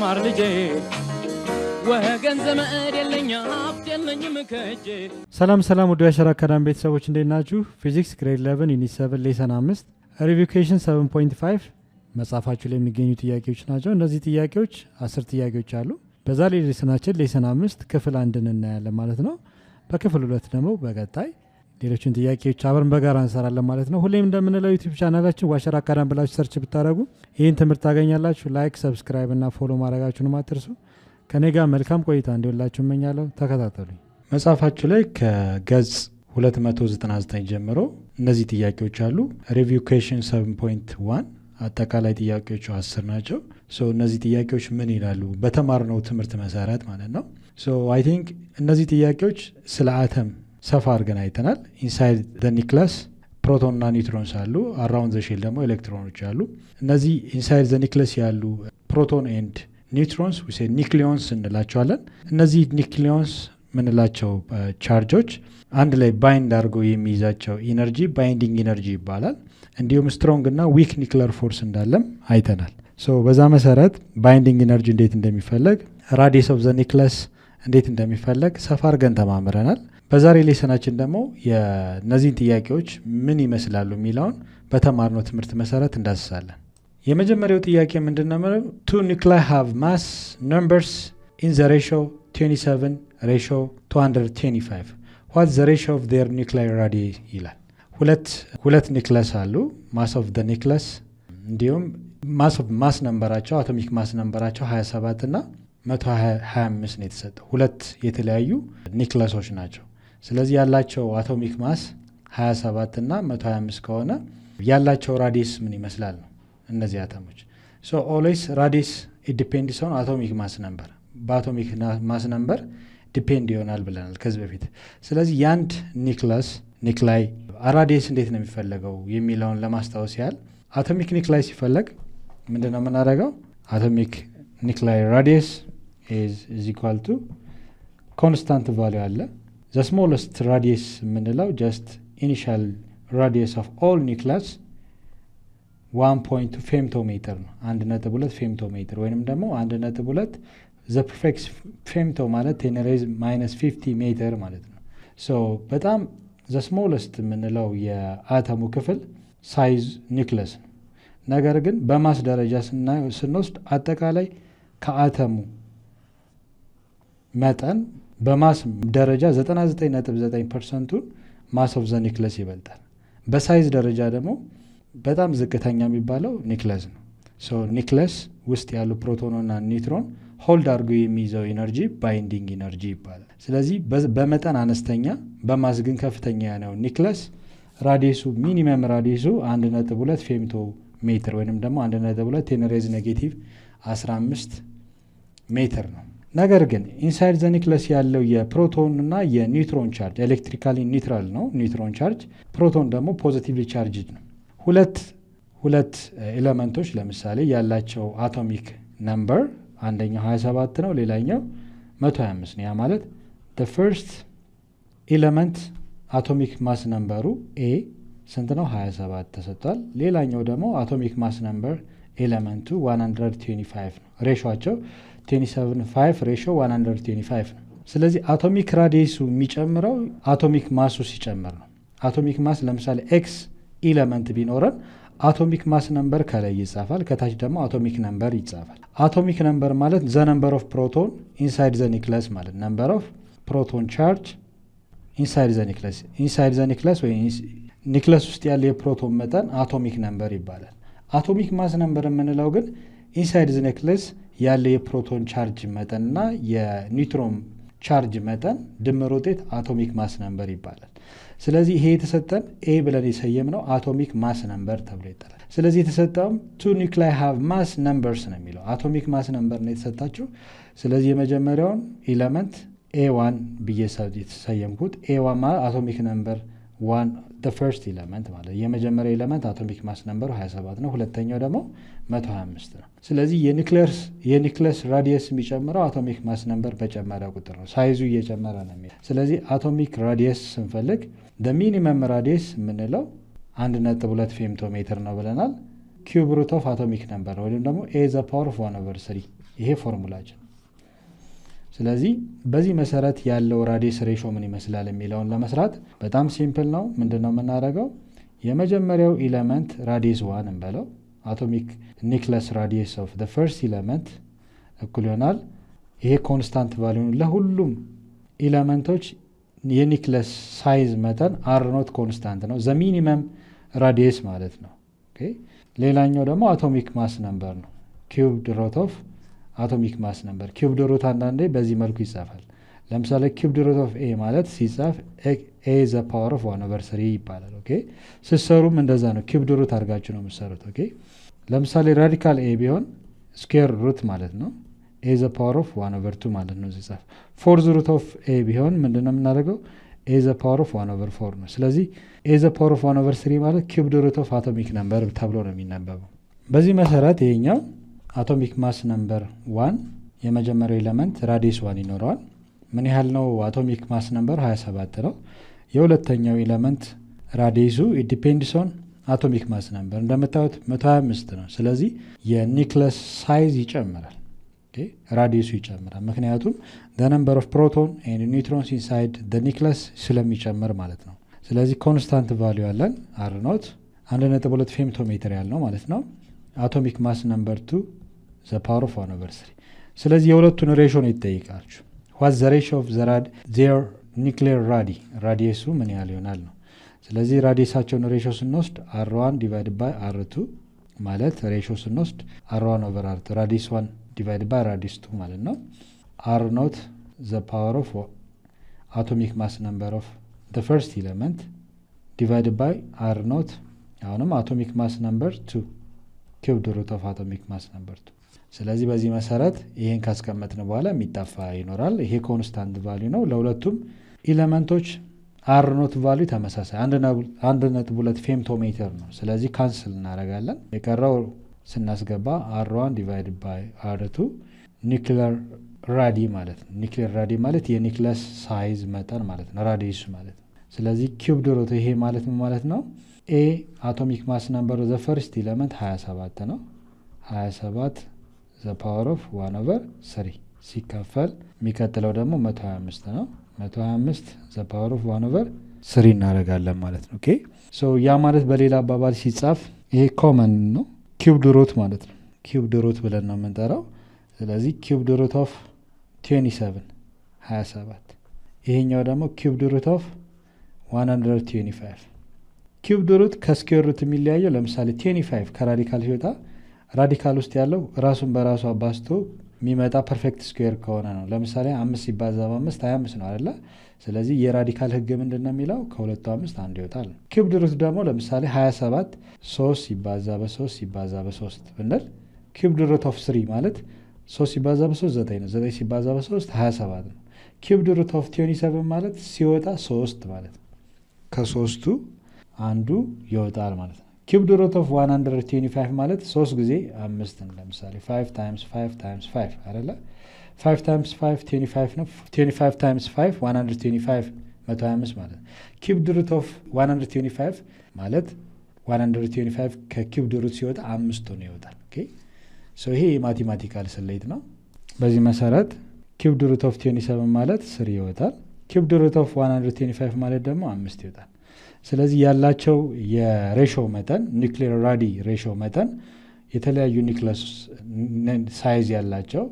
ተማር ልጄ ወገን ዘመድ የለኝ ሀብት የለኝም ከእጄ። ሰላም ውድ የአሸራ አካዳሚ ቤተሰቦች እንዴት ናችሁ? ፊዚክስ ግሬድ 11 ዩኒት 7 ሌሰን 5 ሪቪኬሽን 7.5 መጽሐፋችሁ ላይ የሚገኙ ጥያቄዎች ናቸው። እነዚህ ጥያቄዎች 10 ጥያቄዎች አሉ። በዛሬ ሌሰናችን ሌሰን 5 ክፍል 1 እናያለን ማለት ነው። በክፍል 2 ደግሞ በቀጣይ ሌሎችን ጥያቄዎች አብረን በጋራ እንሰራለን ማለት ነው። ሁሌም እንደምንለው ዩቲዩብ ቻናላችን ዋሸራ አካዳሚ ብላችሁ ሰርች ብታደርጉ ይህን ትምህርት ታገኛላችሁ። ላይክ፣ ሰብስክራይብ እና ፎሎ ማድረጋችሁን አትርሱ። ከኔ ጋር መልካም ቆይታ እንዲሆንላችሁ እመኛለሁ። ተከታተሉኝ። መጽሐፋችሁ ላይ ከገጽ 299 ጀምሮ እነዚህ ጥያቄዎች አሉ። ሪቪው ኩዌስችን 7.1 አጠቃላይ ጥያቄዎቹ 10 ናቸው። እነዚህ ጥያቄዎች ምን ይላሉ በተማርነው ትምህርት መሰረት ማለት ነው። አይ ቲንክ እነዚህ ጥያቄዎች ስለ አተም ሰፋ አድርገን አይተናል። ኢንሳይድ ዘ ኒክለስ ፕሮቶን እና ኒውትሮንስ አሉ። አራውንድ ዘ ሼል ደግሞ ኤሌክትሮኖች አሉ። እነዚህ ኢንሳይድ ዘ ኒክለስ ያሉ ፕሮቶን ኤንድ ኒውትሮንስ ዊ ሴ ኒክሊዮንስ እንላቸዋለን። እነዚህ ኒክሊዮንስ ምንላቸው ቻርጆች አንድ ላይ ባይንድ አድርገው የሚይዛቸው ኢነርጂ ባይንዲንግ ኢነርጂ ይባላል። እንዲሁም ስትሮንግ እና ዊክ ኒክለር ፎርስ እንዳለም አይተናል። በዛ መሰረት ባይንዲንግ ኢነርጂ እንዴት እንደሚፈለግ፣ ራዲየስ ኦፍ ዘ ኒክለስ እንዴት እንደሚፈለግ ሰፋ አድርገን ተማምረናል። በዛሬ ሌሰናችን ደግሞ የእነዚህን ጥያቄዎች ምን ይመስላሉ የሚለውን በተማርነው ትምህርት መሰረት እንዳስሳለን። የመጀመሪያው ጥያቄ ምንድነው? two nuclei have mass numbers in the ratio 27 ratio 225 what's the ratio of their nuclei radii ይላል። ሁለት ኒክለስ አሉ። ማስ ኦፍ ዘ ኒክለስ እንዲሁም ማስ ነምበራቸው አቶሚክ ማስ ነምበራቸው 27 እና 125 ነው የተሰጠው። ሁለት የተለያዩ ኒክለሶች ናቸው። ስለዚህ ያላቸው አቶሚክ ማስ 27 እና 125 ከሆነ ያላቸው ራዲየስ ምን ይመስላል ነው እነዚህ አተሞች። ኦልዌይስ ራዲየስ ዲፔንድስ ኦን አቶሚክ ማስ ነምበር፣ በአቶሚክ ማስ ነምበር ዲፔንድ ይሆናል ብለናል ከዚህ በፊት። ስለዚህ የአንድ ኒክላይ ራዲየስ እንዴት ነው የሚፈለገው የሚለውን ለማስታወስ ያህል አቶሚክ ኒክላይ ሲፈለግ ምንድነው የምናደርገው? አቶሚክ ኒክላይ ራዲየስ is equal to constant value አለ። the smallest radius የምንለው just initial radius of all nucleus 1.2 femtometer ነው። 1.2 femtometer ወይንም ደግሞ 1.2 the prefix femto ማለት 10⁻⁻50 ሜትር ማለት ነው። በጣም the smallest የምንለው የአተሙ ክፍል ሳይዝ ኒክለስ ነው። ነገር ግን በማስ ደረጃ ስንወስድ አጠቃላይ ከአተሙ መጠን በማስ ደረጃ 99.9% ማስ ኦፍ ዘ ኒክለስ ይበልጣል። በሳይዝ ደረጃ ደግሞ በጣም ዝቅተኛ የሚባለው ኒክለስ ነው። ኒክለስ ውስጥ ያሉ ፕሮቶንና ኒውትሮን ሆልድ አድርጎ የሚይዘው ኢነርጂ ባይንዲንግ ኢነርጂ ይባላል። ስለዚህ በመጠን አነስተኛ በማስ ግን ከፍተኛ ነው ኒክለስ ራዲየሱ ሚኒመም ራዲየሱ 1.2 ፌምቶ ሜትር ወይንም ደግሞ 1.2 10⁻15 ሜትር ነው። ነገር ግን ኢንሳይድ ዘ ኒክለስ ያለው የፕሮቶን እና የኒውትሮን ቻርጅ ኤሌክትሪካሊ ኒውትራል ነው ኒውትሮን ቻርጅ፣ ፕሮቶን ደግሞ ፖዚቲቭሊ ቻርጅድ ነው። ሁለት ኤሌመንቶች ለምሳሌ ያላቸው አቶሚክ ነምበር አንደኛው 27 ነው፣ ሌላኛው 125 ነው። ያ ማለት the first element አቶሚክ ማስ ነምበሩ ኤ ስንት ነው? 27 ተሰጥቷል። ሌላኛው ደግሞ አቶሚክ ማስ ነምበር ኤሌመንቱ 125 ነው። ሬሾቸው 27 ሬሾ 125 ነው። ስለዚህ አቶሚክ ራዲየሱ የሚጨምረው አቶሚክ ማሱ ሲጨምር ነው። አቶሚክ ማስ ለምሳሌ ኤክስ ኤሌመንት ቢኖረን አቶሚክ ማስ ነምበር ከላይ ይጻፋል፣ ከታች ደግሞ አቶሚክ ነምበር ይጻፋል። አቶሚክ ነምበር ማለት ዘ ነምበር ኦፍ ፕሮቶን ኢንሳይድ ዘ ኒክለስ ማለት ነምበር ኦፍ ፕሮቶን ቻርጅ ኢንሳይድ ዘ ኒክለስ ወይ ኒክለስ ውስጥ ያለ የፕሮቶን መጠን አቶሚክ ነምበር ይባላል። አቶሚክ ማስ ነምበር የምንለው ግን ኢንሳይድ ዘ ኒክለስ ያለ የፕሮቶን ቻርጅ መጠንና የኒውትሮን ቻርጅ መጠን ድምር ውጤት አቶሚክ ማስ ነምበር ይባላል። ስለዚህ ይሄ የተሰጠን ኤ ብለን የሰየምነው አቶሚክ ማስ ነምበር ተብሎ ይጠራል። ስለዚህ የተሰጠውም two nuclei have mass numbers ነው የሚለው አቶሚክ ማስ ነምበር ነው የተሰጣቸው። ስለዚህ የመጀመሪያውን ኤሌመንት A1 ብዬ ሰየምኩት። A1 ማለት አቶሚክ ነምበር 1 the first element ማለት የመጀመሪያው ኤሌመንት አቶሚክ ማስ ነምበሩ 27 ነው። ሁለተኛው ደግሞ 125 ነው። ስለዚህ የኒክለስ ራዲየስ የሚጨምረው አቶሚክ ማስ ነምበር በጨመረ ቁጥር ነው። ሳይዙ እየጨመረ ነው የሚለው። ስለዚህ አቶሚክ ራዲየስ ስንፈልግ the minimum radius የምንለው 1.2 ፌምቶሜትር ነው ብለናል። ኪዩብ ሩት ኦፍ አቶሚክ ነምበር ወይም ደግሞ a the power of 1/3 ይሄ ፎርሙላችን። ስለዚህ በዚህ መሰረት ያለው ራዲየስ ሬሾ ምን ይመስላል የሚለውን ለመስራት በጣም ሲምፕል ነው። ምንድነው የምናደርገው? የመጀመሪያው ኤሌመንት ራዲየስ 1 እንበለው። አቶሚክ ኒክለስ ራዲየስ ኦፍ the first element እኩል ይሆናል ይሄ ኮንስታንት ቫልዩ ለሁሉም ኤሌመንቶች የኒክለስ ሳይዝ መጠን r ኖት ኮንስታንት ነው፣ ዘ ሚኒመም ራዲየስ ማለት ነው። ኦኬ ሌላኛው ደግሞ አቶሚክ ማስ ነምበር ነው። ኪዩብድ ሩት ኦፍ አቶሚክ ማስ ነምበር። ኪዩብድ ሩት አንዳንዴ በዚህ መልኩ ይጻፋል። ለምሳሌ ኪዩብድ ሩት ኦፍ ኤ ማለት ሲጻፍ ኤ ዘ ፓወር ኦፍ 1/3 ይባላል። ኦኬ ስትሰሩም እንደዛ ነው፣ ኪዩብድ ሩት አድርጋችሁ ነው የምትሰሩት። ኦኬ ለምሳሌ ራዲካል ኤ ቢሆን ስኩዌር ሩት ማለት ነው ኤ ዘ ፓወር ኦፍ 1/2 ማለት ነው ሲጻፍ። ፎርዝ ሩት ኦፍ ኤ ቢሆን ምንድነው የምናደርገው? ኤ ዘ ፓወር ኦፍ 1/4 ነው። ስለዚህ ኤ ዘ ፓወር ኦፍ 1/3 ማለት ኪዩብድ ሩት ኦፍ አቶሚክ ነምበር ተብሎ ነው የሚነበበው። በዚህ መሰረት ይሄኛው አቶሚክ ማስ ነምበር 1 የመጀመሪያው ኤሌመንት ራዲየስ 1 ይኖረዋል። ምን ያህል ነው? አቶሚክ ማስ ነምበር 27 ነው። የሁለተኛው ኤሌመንት ራዲየሱ ኢት ዲፔንድስ ኦን አቶሚክ ማስ ነምበር እንደምታዩት 125 ነው። ስለዚህ የኒክለስ ሳይዝ ይጨምራል፣ ራዲየሱ ይጨምራል። ምክንያቱም the number of proton and neutrons inside the nucleus ስለሚጨምር ማለት ነው። ስለዚህ ኮንስታንት ቫልዩ ያለን r ኖት 1.2 ፌምቶሜትር ያልነው ማለት ነው። አቶሚክ ማስ ነምበር 2 the power of 1/3። ስለዚህ የሁለቱን ሬሾ ነው ይጠይቃችሁ። what the ratio of their nuclear ራዲየሱ ምን ያህል ይሆናል ነው። ስለዚህ ራዲየሳቸውን ሬሾ ስንወስድ r1 divided by r2 ማለት ሬሾ ስንወስድ r1/r2 ራዲየስ 1 divided by radius 2 ማለት ነው። r not the power of atomic mass number of the first element divided by r not አሁንም atomic mass number 2 cubed root of atomic mass number 2። ስለዚህ በዚህ መሰረት ይሄን ካስቀመጥን በኋላ የሚጣፋ ይኖራል። ይሄ ኮንስታንት ቫልዩ ነው። ለሁለቱም ኤሌመንቶች r not ቫልዩ ተመሳሳይ 1.2 ፌምቶሜትር ነው። ስለዚህ ካንስል እናደርጋለን። የቀረው ስናስገባ r1 divided by r2 ኒክለር ራዲ ማለት ነው። ኒክለር ራዲ ማለት የኒክለስ ሳይዝ መጠን ማለት ነው፣ ራዲየሱ ማለት ነው። ስለዚህ ኪዩብድ ሩት ይሄ ማለት ምን ማለት ነው? ኤ አቶሚክ ማስ ነምበር ዘ ፈርስት ኤሌመንት 27 ነው። 27 ዘ ፓወር ኦፍ 1/3 ሲከፈል የሚቀጥለው ደግሞ 125 ነው። 125 ዘ ፓወር ኦፍ 1/3 እናደርጋለን ማለት ነው። ኦኬ ሶ ያ ማለት በሌላ አባባል ሲጻፍ ይሄ ኮመን ነው፣ ኪዩብድ ሩት ማለት ነው። ኪዩብድ ሩት ብለን ነው የምንጠራው። ስለዚህ ኪዩብድ ሩት ኦፍ 27 ይሄኛው ደግሞ ኪዩብድ ሩት ኦፍ 125። ኪዩብድ ሩት ከስኩዌር ሩት የሚለያየው ለምሳሌ 25 ከራዲካል ሲወጣ ራዲካል ውስጥ ያለው ራሱን በራሱ አባዝቶ የሚመጣ ፐርፌክት ስኩዌር ከሆነ ነው። ለምሳሌ 5 ሲባዛ በ5 25 ነው አይደለ? ስለዚህ የራዲካል ህግ ምንድነው የሚለው? ከሁለቱ 5 አንድ ይወጣል። ኪዩብድ ሩት ደግሞ ለምሳሌ 27 3 ሲባዛ በ3 ሲባዛ በ3 ብንል ኪዩብድ ሩት ኦፍ 3 ማለት 3 ሲባዛ በ3 9 ነው። 9 ሲባዛ በ3 27 ነው። ኪዩብድ ሩት ኦፍ 27 ማለት ሲወጣ 3 ማለት ነው። ከሶስቱ አንዱ ይወጣል ማለት ነው። ኪዩብድ ሩት ኦፍ 125 ማለት 3 ጊዜ 5 ነው። ለምሳሌ 5 times 5 times 5 አይደለ? 5 times 5 25 ነው። 25 times 5 125 125 ማለት ነው። ኪዩብድ ሩት ኦፍ 125 ማለት 125 ከኪዩብድ ሩት ሲወጣ 5 ሆኖ ይወጣል። ኦኬ ሶ ይሄ የማቴማቲካል ስሌት ነው። በዚህ መሰረት ኪዩብድ ሩት ኦፍ 27 ማለት 3 ይወጣል። ኪዩብድ ሩት ኦፍ 125 ማለት ደግሞ 5 ይወጣል። ስለዚህ ያላቸው የሬሾ መጠን ኒክሌር ራዲ ሬሾ መጠን የተለያዩ ኒክለስ ሳይዝ ያላቸው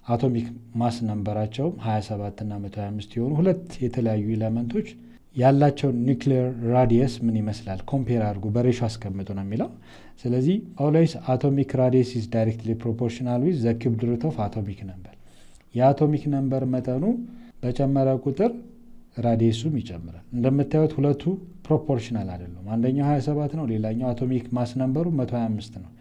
አቶሚክ ማስ ነምበራቸው 27 እና 125 የሆኑ ሁለት የተለያዩ ኤሌመንቶች ያላቸው ኒክሌር ራዲየስ ምን ይመስላል ኮምፔር አድርጉ በሬሾ አስቀምጡ ነው የሚለው። ስለዚህ always atomic radius is directly proportional with the cubed root of atomic number። የአቶሚክ ነምበር መጠኑ በጨመረ ቁጥር ራዲየሱም ይጨምራል። እንደምታዩት ሁለቱ ፕሮፖርሽናል አይደሉም። አንደኛው 27 ነው፣ ሌላኛው አቶሚክ ማስ ነምበሩ 125 ነው።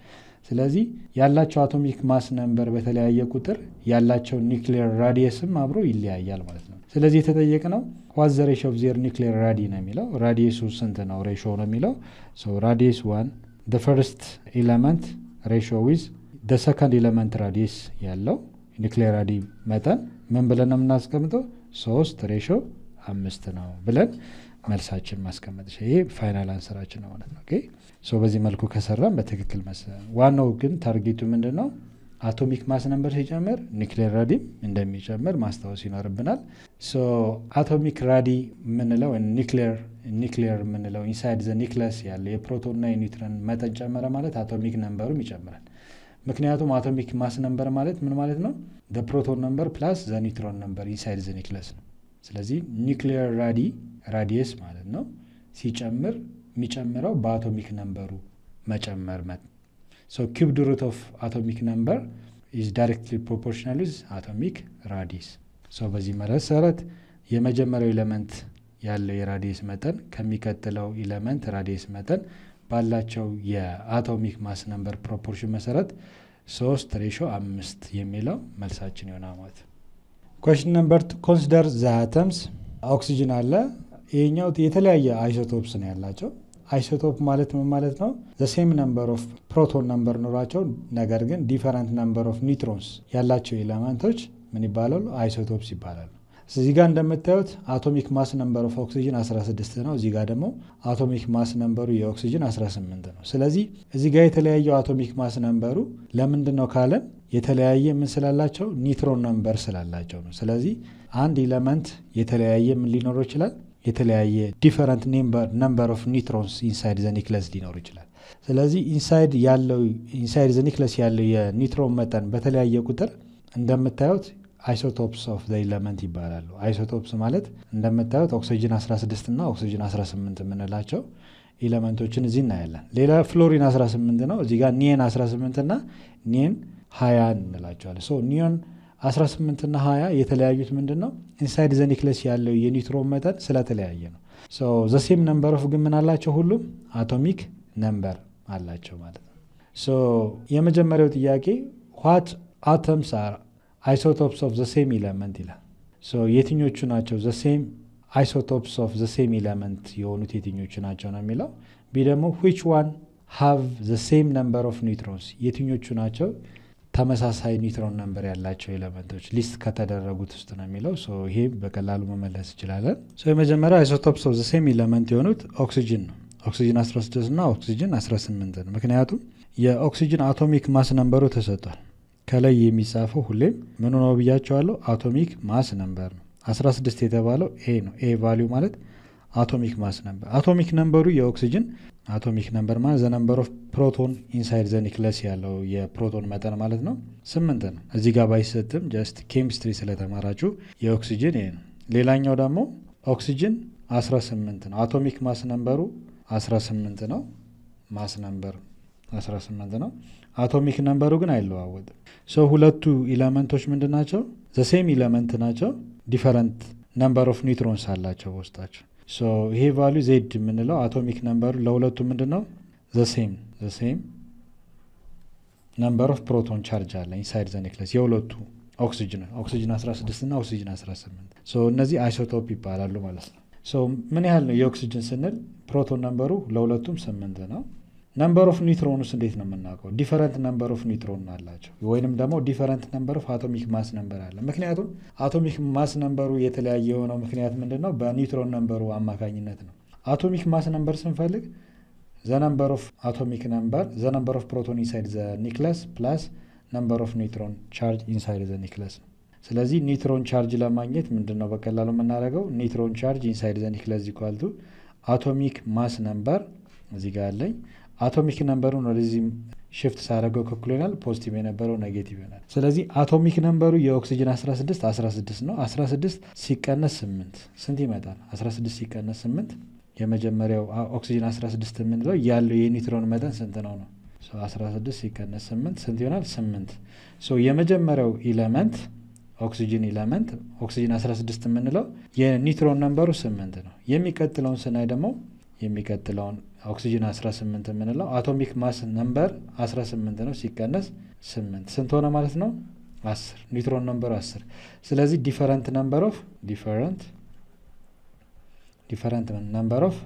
ስለዚህ ያላቸው አቶሚክ ማስ ነምበር በተለያየ ቁጥር ያላቸው ኒክሌር ራዲየስም አብሮ ይለያያል ማለት ነው። ስለዚህ የተጠየቅነው what the ratio of their nuclear radii ነው የሚለው። ራዲየሱ ስንት ነው ሬሾ ነው የሚለው። so radius 1 the first element ratio with the second element radius ያለው ኒክሌር ራዲ መጠን ምን ብለን ነው የምናስቀምጠው? 3 ሬሾ 5 ነው ብለን መልሳችን ማስቀመጥ። ይሄ ፋይናል አንሰራችን ነው ማለት ነው። ኦኬ ሶ በዚህ መልኩ ከሰራን በትክክል ዋናው ግን ታርጌቱ ምንድነው? አቶሚክ ማስ ነምበር ሲጨምር ኒክሌር ራዲም እንደሚጨምር ማስታወስ ይኖርብናል። ሶ አቶሚክ ራዲ የምንለው ኒክሌር የምንለው ኢንሳይድ ዘ ኒክለስ ያለ የፕሮቶንና የኒውትሮን መጠን ጨመረ ማለት አቶሚክ ነምበሩም ይጨምራል። ምክንያቱም አቶሚክ ማስ ነምበር ማለት ምን ማለት ነው? ዘ ፕሮቶን ነምበር ፕላስ ዘ ኒውትሮን ነምበር ኢንሳይድ ዘ ኒክለስ ነው። ስለዚህ ኒክሌር ራዲየስ ማለት ነው ሲጨምር የሚጨምረው በአቶሚክ ነምበሩ መጨመር So cubed root of atomic number is directly proportional with atomic radius. So በዚህ መሰረት የመጀመሪያው ኤሌመንት ያለው የራዲየስ መጠን ከሚቀጥለው ኤሌመንት ራዲየስ መጠን ባላቸው የአቶሚክ ማስ ነምበር ፕሮፖርሽን መሰረት 3:5 የሚለው መልሳችን ይሆናል ማለት ነው። question number 2 consider the atoms ኦክሲጅን አለ። ይሄኛው የተለያየ አይሶቶፕስ ነው ያላቸው። አይሶቶፕ ማለት ምን ማለት ነው? the same number of proton number ኖራቸው ነገር ግን different number of neutrons ያላቸው ኤሌመንቶች ምን ይባላሉ? አይሶቶፕስ ይባላሉ። እዚህ ጋር እንደምታዩት አቶሚክ ማስ ነምበር ኦፍ ኦክሲጅን 16 ነው። እዚህ ጋር ደግሞ አቶሚክ ማስ ነምበሩ የኦክሲጅን 18 ነው። ስለዚህ እዚህ ጋር የተለያየው አቶሚክ ማስ ነምበሩ ለምንድን ነው ካለን የተለያየ ምን ስላላቸው? ኒውትሮን ነምበር ስላላቸው ነው። ስለዚህ አንድ ኤሌመንት የተለያየ ምን ሊኖረው ይችላል? የተለያየ ዲፈረንት ነምበር ኦፍ ኒውትሮንስ ኢንሳይድ ዘ ኒክለስ ሊኖር ይችላል። ስለዚህ ኢንሳይድ ዘ ኒክለስ ያለው የኒውትሮን መጠን በተለያየ ቁጥር እንደምታዩት አይሶቶፕስ ኦፍ ዘ ኤሌመንት ይባላሉ። አይሶቶፕስ ማለት እንደምታዩት ኦክሲጅን 16 እና ኦክሲጅን 18 የምንላቸው ኤሌመንቶችን እዚህ እናያለን። ሌላ ፍሎሪን 18 ነው። እዚህ ጋር ኒየን 18 እና ኒየን 20 እንላቸዋለን። ሶ ኒዮን 18 እና 20 የተለያዩት ምንድን ነው? ኢንሳይድ ዘ ኒክለስ ያለው የኒውትሮን መጠን ስለተለያየ ነው። ሶ ዘ ሴም ነምበር ኦፍ ግን ምን አላቸው? ሁሉም አቶሚክ ነምበር አላቸው ማለት ነው። ሶ የመጀመሪያው ጥያቄ what atoms are isotopes of the same element ይላል። ሶ የትኞቹ ናቸው the same isotopes of the same element የሆኑት የትኞቹ ናቸው ነው የሚለው። ቢ ደግሞ which one have the same number of neutrons የትኞቹ ናቸው ተመሳሳይ ኒውትሮን ነምበር ያላቸው ኤሌመንቶች ሊስት ከተደረጉት ውስጥ ነው የሚለው። ሶ ይሄ በቀላሉ መመለስ ይችላለን። ሶ የመጀመሪያው አይሶቶፕስ ኦፍ ዘ ሴም ኤሌመንት የሆኑት ኦክሲጅን ነው። ኦክሲጅን 16 እና ኦክሲጅን 18 ነው። ምክንያቱም የኦክሲጅን አቶሚክ ማስ ነምበሩ ተሰጥቷል። ከላይ የሚጻፈው ሁሌም ምን ነው ብያቸዋለሁ? አቶሚክ ማስ ነምበር ነው። 16 የተባለው ኤ ነው። ኤ ቫልዩ ማለት አቶሚክ ማስ ነምበር። አቶሚክ ነምበሩ የኦክሲጅን አቶሚክ ነምበር ማለት ዘ ነምበር ኦፍ ፕሮቶን ኢንሳይድ ዘ ኒክለስ ያለው የፕሮቶን መጠን ማለት ነው 8 ነው። እዚህ ጋር ባይሰጥም ጀስት ኬሚስትሪ ስለተማራችሁ የኦክሲጅን ይሄ ነው። ሌላኛው ደግሞ ኦክሲጅን 18 ነው። አቶሚክ ማስ ነምበሩ 18 ነው። ማስ ነምበር 18 ነው። አቶሚክ ነምበሩ ግን አይለዋወጥም። ሶ ሁለቱ ኤሌመንቶች ምንድን ናቸው? ዘ ሴም ኤሌመንት ናቸው። ዲፈረንት ነምበር ኦፍ ኒውትሮንስ አላቸው በውስጣቸው። ሶ ይሄ ቫልዩ ዜድ የምንለው አቶሚክ ነምበሩ ለሁለቱ ምንድን ነው? ዘ ሴም ነምበር ኦፍ ፕሮቶን ቻርጅ አለ ኢንሳይድ ዘ ኒክለስ የሁለቱ ኦክሲጅን 16 እና ኦክሲጅን 18። ሶ እነዚህ አይሶቶፕ ይባላሉ ማለት ነው። ሶ ምን ያህል ነው የኦክሲጅን ስንል ፕሮቶን ነምበሩ ለሁለቱም 8 ነው። ነምበር ኦፍ ኒውትሮንስ እንዴት ነው የምናውቀው? ዲፈረንት ነምበር ኦፍ ኒውትሮን አላቸው ወይንም ደግሞ ዲፈረንት ነምበር ኦፍ አቶሚክ ማስ ነምበር አለ። ምክንያቱም አቶሚክ ማስ ነምበሩ የተለያየ የሆነው ምክንያት ምንድን ነው? በኒውትሮን ነምበሩ አማካኝነት ነው። አቶሚክ ማስ ነምበር ስንፈልግ ዘ ነምበር ኦፍ አቶሚክ ነምበር ዘ ነምበር ኦፍ ፕሮቶን ኢንሳይድ ዘ ኒክለስ ፕላስ ነምበር ኦፍ ኒውትሮን ቻርጅ ኢንሳይድ ዘ ኒክለስ ነው። ስለዚህ ኒውትሮን ቻርጅ ለማግኘት ምንድን ነው በቀላሉ የምናደርገው? ኒውትሮን ቻርጅ ኢንሳይድ ዘ ኒክለስ ኢኳል ቱ አቶሚክ ማስ ነምበር እዚህ ጋር አለኝ። አቶሚክ ነምበሩን ወደዚህ ሽፍት ሳደርገው እኩል ይሆናል፣ ፖዚቲቭ የነበረው ኔጌቲቭ ይሆናል። ስለዚህ አቶሚክ ነምበሩ የኦክሲጅን 16 ነው። 16 ሲቀነስ 8 ስንት ይመጣል? 16 ሲቀነስ 8 የመጀመሪያው ኦክሲጅን 16 የምንለው ያለው የኒውትሮን መጠን ስንት ነው ነው? 16 ሲቀነስ 8 ስንት ይሆናል? 8። ሶ የመጀመሪያው ኤሌመንት ኦክሲጅን ኤሌመንት ኦክሲጅን 16 የምንለው የኒውትሮን ነምበሩ 8 ነው። የሚቀጥለውን ስናይ ደግሞ የሚቀጥለውን ኦክሲጅን 18 የምንለው አቶሚክ ማስ ነምበር 18 ነው። ሲቀነስ 8 ስንት ሆነ ማለት ነው? 10። ኒውትሮን ነምበሩ 10። ስለዚህ ዲፈረንት ነምበር ኦፍ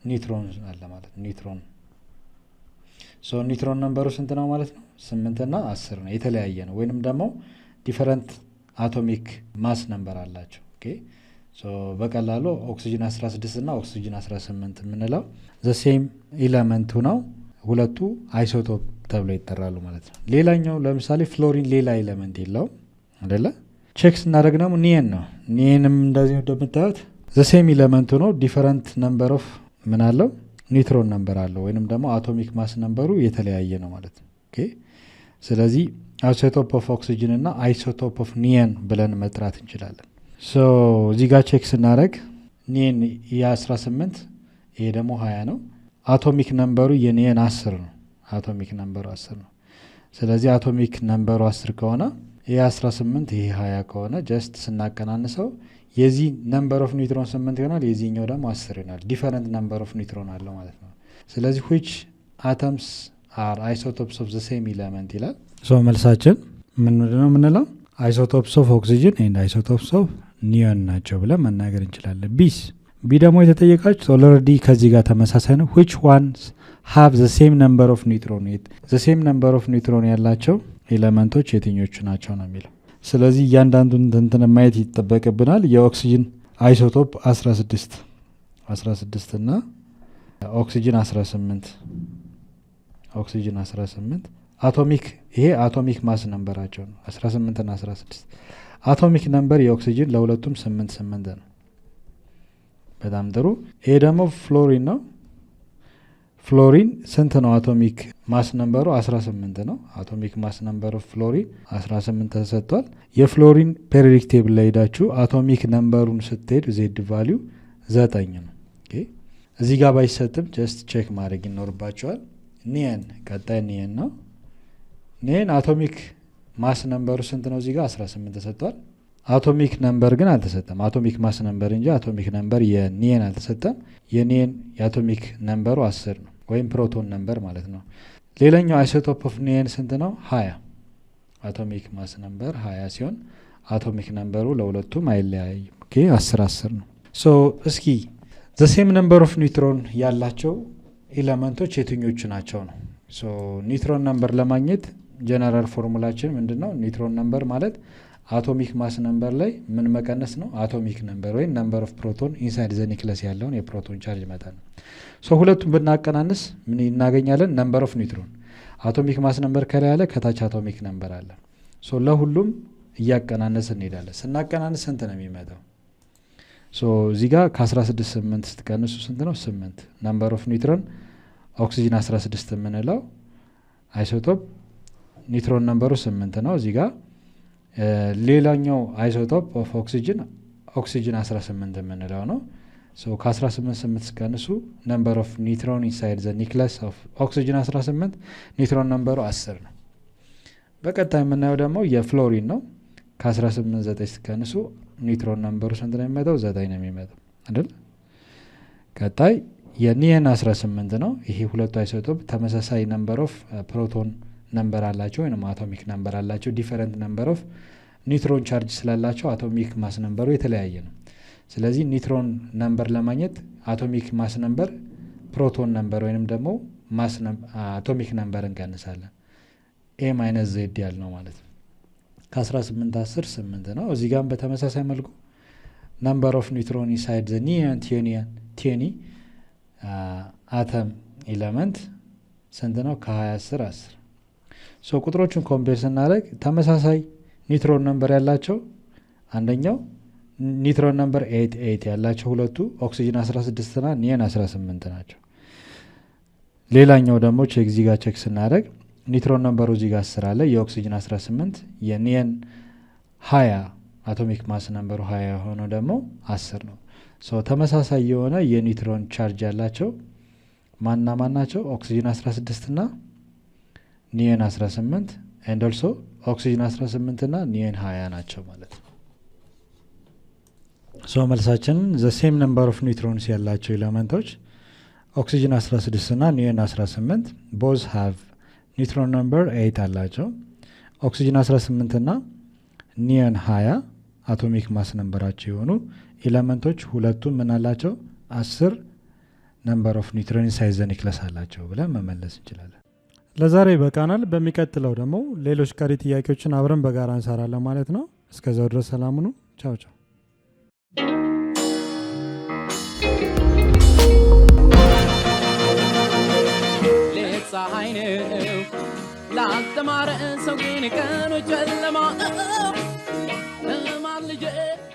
ኒውትሮን አለ ማለት ኒውትሮን። ሶ ኒውትሮን ነምበሩ ስንት ነው ማለት ነው? 8 እና 10 ነው። የተለያየ ነው ወይንም ደግሞ ዲፈረንት አቶሚክ ማስ ነምበር አላቸው። ኦኬ ሶ በቀላሉ ኦክሲጅን 16 እና ኦክሲጅን 18 የምንለው ዘ ሴም ኤሌመንቱ ነው። ሁለቱ አይሶቶፕ ተብሎ ይጠራሉ ማለት ነው። ሌላኛው ለምሳሌ ፍሎሪን ሌላ ኤሌመንት የለውም አይደለ? ቼክ ስናደርግ ደግሞ ኒየን ነው። ኒየንም እንደዚህ እንደምታዩት ዘሴም ኤሌመንቱ ነው። ዲፈረንት ነምበር ኦፍ ምን አለው ኒውትሮን ነምበር አለው ወይንም ደግሞ አቶሚክ ማስ ነምበሩ የተለያየ ነው ማለት ነው። ኦኬ ስለዚህ አይሶቶፕ ኦፍ ኦክሲጅን እና አይሶቶፕ ኦፍ ኒየን ብለን መጥራት እንችላለን። ሶ እዚህ ጋር ቼክ ስናደርግ ኒየን የ18 ይሄ ደግሞ 20 ነው። አቶሚክ ነምበሩ የኒየን 10 ነው። አቶሚክ ነምበሩ 10 ነው። ስለዚህ አቶሚክ ነምበሩ 10 ከሆነ ይሄ 18 ይሄ 20 ከሆነ ጀስት ስናቀናንሰው የዚህ ነምበር ኦፍ ኒውትሮን 8 ይሆናል፣ የዚህኛው ደግሞ 10 ይሆናል። ዲፈረንት ነምበር ኦፍ ኒውትሮን አለው ማለት ነው። ስለዚህ which atoms are isotopes of the same element ይላል። ሶ መልሳችን ምንድነው የምንለው? isotopes of oxygen and isotopes of neon ናቸው ብለን መናገር እንችላለን። ቢ ደግሞ የተጠየቃችሁ ኦልሬዲ ከዚህ ጋር ተመሳሳይ ነው። which ones have the same number of neutron? the same number of neutron ያላቸው ኤሌመንቶች የትኞቹ ናቸው ነው የሚለው። ስለዚህ እያንዳንዱን እንትን ማየት ይጠበቅብናል። የኦክሲጅን አይሶቶፕ 16 እና ኦክሲጅን 18 አቶሚክ ይሄ አቶሚክ ማስ ነምበራቸው ነው 18 እና 16 አቶሚክ ነምበር የኦክሲጅን ለሁለቱም 8 ነው። በጣም ጥሩ። ይሄ ደግሞ ፍሎሪን ነው። ፍሎሪን ስንት ነው? አቶሚክ ማስ ነምበሩ 18 ነው። አቶሚክ ማስ ነምበሩ ፍሎሪን 18 ተሰጥቷል። የፍሎሪን ፔሪዮዲክ ቴብል ላይ ሄዳችሁ አቶሚክ ነምበሩን ስትሄዱ ዜድ ቫሊዩ 9 ነው። ኦኬ እዚህ ጋር ባይሰጥም ጀስት ቼክ ማድረግ ይኖርባቸዋል። ኒየን ቀጣይ ኒየን ነው። ኒየን አቶሚክ ማስ ነምበሩ ስንት ነው? እዚህ ጋር 18 ተሰጥቷል። አቶሚክ ነምበር ግን አልተሰጠም። አቶሚክ ማስ ነምበር እንጂ አቶሚክ ነምበር የኒየን አልተሰጠም። የኒየን የአቶሚክ ነምበሩ 10 ነው ወይም ፕሮቶን ነምበር ማለት ነው። ሌላኛው አይሶቶፕ ኦፍ ኒየን ስንት ነው? 20 አቶሚክ ማስ ነምበር 20 ሲሆን አቶሚክ ነምበሩ ለሁለቱም አይለያይም። ኦኬ 10 ነው። ሶ እስኪ ዘ ሴም ነምበር ኦፍ ኒውትሮን ያላቸው ኤሌመንቶች የትኞቹ ናቸው ነው። ሶ ኒውትሮን ነምበር ለማግኘት ጀነራል ፎርሙላችን ምንድነው? ኒውትሮን ነምበር ማለት አቶሚክ ማስ ነምበር ላይ ምን መቀነስ ነው? አቶሚክ ነምበር ወይም ነምበር ኦፍ ፕሮቶን ኢንሳይድ ዘ ኒክለስ ያለውን የፕሮቶን ቻርጅ መጠን ነው። ሶ ሁለቱም ብናቀናንስ ምን እናገኛለን? ነምበር ኦፍ ኒውትሮን። አቶሚክ ማስ ነምበር ከላይ ያለ ከታች አቶሚክ ነምበር አለ። ሶ ለሁሉም እያቀናነስ እንሄዳለን። ስናቀናንስ ስንት ነው የሚመጣው? ሶ እዚህ ጋር ከ16 ስትቀንሱ ስንት ነው? 8 ነምበር ኦፍ ኒውትሮን ኦክሲጅን 16 የምንለው አይሶቶፕ ኒውትሮን ነምበሩ 8 ነው እዚህ ጋር። ሌላኛው አይሶቶፕ ኦፍ ኦክሲጅን 18 የምንለው ነው። ሶ ከ18 ስቀንሱ ነምበር ኦፍ ኒውትሮን ኢንሳይድ ዘ ኒክለስ ኦፍ ኦክሲጅን 18 ኒውትሮን ነምበሩ 10 ነው። በቀጣይ የምናየው ደግሞ የፍሎሪን ነው። ከ18 ስቀንሱ ኒውትሮን ነምበሩ ስንት ነው የሚመጣው? 9 ነው የሚመጣው አይደል? ቀጣይ የኒየን 18 ነው። ይሄ ሁለቱ አይሶቶፕ ተመሳሳይ ነምበር ኦፍ ፕሮቶን ነምበር አላቸው ወይም አቶሚክ ነምበር አላቸው። ዲፈረንት ነምበር ኦፍ ኒውትሮን ቻርጅ ስላላቸው አቶሚክ ማስ ነምበሩ የተለያየ ነው። ስለዚህ ኒውትሮን ነምበር ለማግኘት አቶሚክ ማስ ነምበር ፕሮቶን ነምበር ወይንም ደግሞ አቶሚክ ነምበር እንቀንሳለን። ኤ ማይነስ ዜድ ያልነው ማለት ነው። ከ18 10 8 ነው። እዚህ ጋር በተመሳሳይ መልኩ ነምበር ኦፍ ኒውትሮን ኢንሳይድ ዘ ኒየን ቲኒ አተም ኤሌመንት ስንት ነው? ከ20 10 ሶ ቁጥሮቹን ኮምፔር ስናደርግ ተመሳሳይ ኒውትሮን ነምበር ያላቸው አንደኛው ኒውትሮን ነምበር 8 ያላቸው ሁለቱ ኦክሲጅን 16 እና ኒየን 18 ናቸው። ሌላኛው ደግሞ ቼክ እዚህ ጋር ቼክ ስናደርግ ኒውትሮን ነምበሩ እዚህ ጋር 10 አለ፣ የኦክሲጅን 18 የኒየን 20 አቶሚክ ማስ ነምበሩ 20 የሆነው ደግሞ 10 ነው። ሶ ተመሳሳይ የሆነ የኒውትሮን ቻርጅ ያላቸው ማና ማን ናቸው? ኦክሲጅን 16 እና ኒየን 18 and also ኦክሲጅን 18 እና ኒየን 20 ናቸው ማለት ነው። ሶ መልሳችን the same number of neutrons ያላቸው ኤሌመንቶች ኦክሲጅን 16 እና ኒየን 18 both have neutron number 8 አላቸው። ኦክሲጅን 18 እና ኒየን 20 አቶሚክ ማስ ነምበራቸው የሆኑ ኤሌመንቶች ሁለቱም ምን አላቸው? 10 ነምበር ኦፍ ኒውትሮን ኢንሳይድ ዘ ኒክለስ አላቸው ብለን መመለስ እንችላለን። ለዛሬ በቃናል። በሚቀጥለው ደግሞ ሌሎች ቀሪ ጥያቄዎችን አብረን በጋራ እንሰራለን ማለት ነው። እስከዛው ድረስ ሰላም ሁኑ። ቻው ቻው። ፀሐይ ነው ላስተማረ ሰው ግን ቀኑ ጨለማ